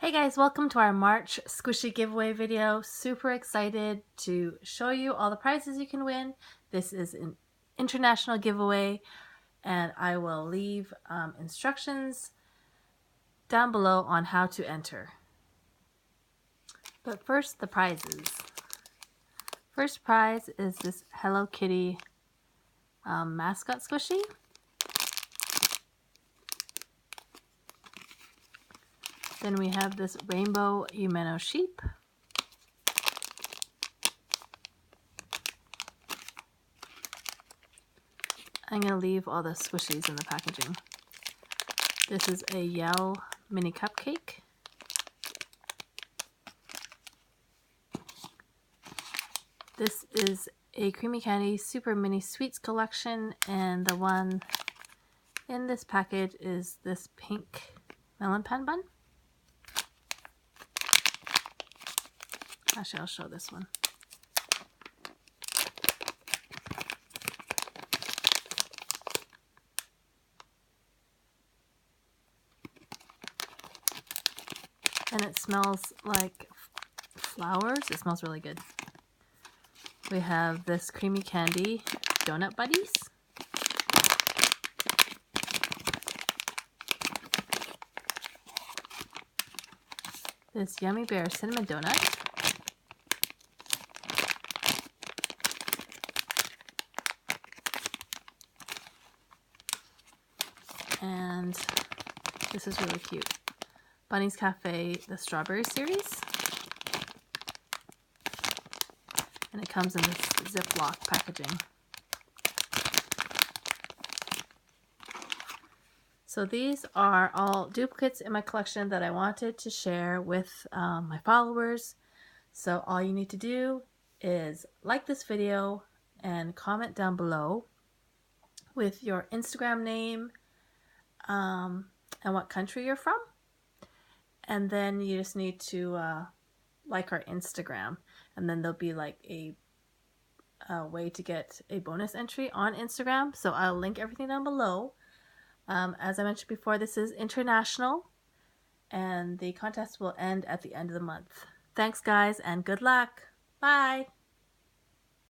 Hey guys, welcome to our March squishy giveaway video. Super excited to show you all the prizes you can win. This is an international giveaway and I will leave instructions down below on how to enter. But first, the prizes. First prize is this Hello Kitty mascot squishy. Then we have this rainbow Umeno sheep. I'm going to leave all the squishies in the packaging. This is a Yell mini cupcake. This is a Creamy Candy Super Mini Sweets collection, and the one in this package is this pink melon pan bun. Actually, I'll show this one. And it smells like flowers. It smells really good. We have this Creamy Candy Donut Buddies. This Yummy Bear Cinnamon Donut. And this is really cute. Bunny's Cafe, the Strawberry Series. And it comes in this Ziploc packaging. So these are all duplicates in my collection that I wanted to share with my followers. So all you need to do is like this video and comment down below with your Instagram name and what country you're from. And then you just need to like our Instagram, and then there'll be like a way to get a bonus entry on Instagram. So I'll link everything down below. As I mentioned before, this is international, and the contest will end at the end of the month. Thanks guys, and good luck. Bye.